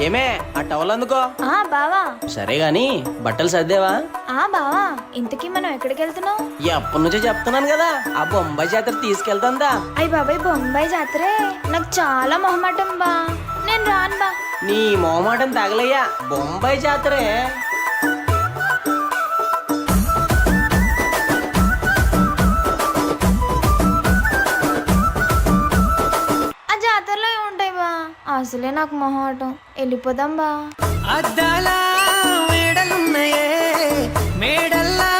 ఏమే ఆ టవల్ అందుకో. బావా. సరే గాని బట్టలు సర్దేవా? బావా, ఇంతకీ మనం ఎక్కడికి వెళ్తున్నాం? ఎప్పటి నుంచో చెప్తున్నాను కదా, ఆ బొంబాయి జాతర తీసుకెళ్తాందా. అయ్య బాబాయ్, బొంబాయి జాతరే నాకు చాలా మొహమాటం బా, నేను రాను బా. నీ మొహమాటం తగలయ్యా, బొంబాయి జాతరే. ఆ జాతరలో ఏముంటాయి బా, అసలే నాకు మొహమాటం. వెళ్ళిపోదాం బా. అద్దాల మేడలున్నాయే, మేడల్లా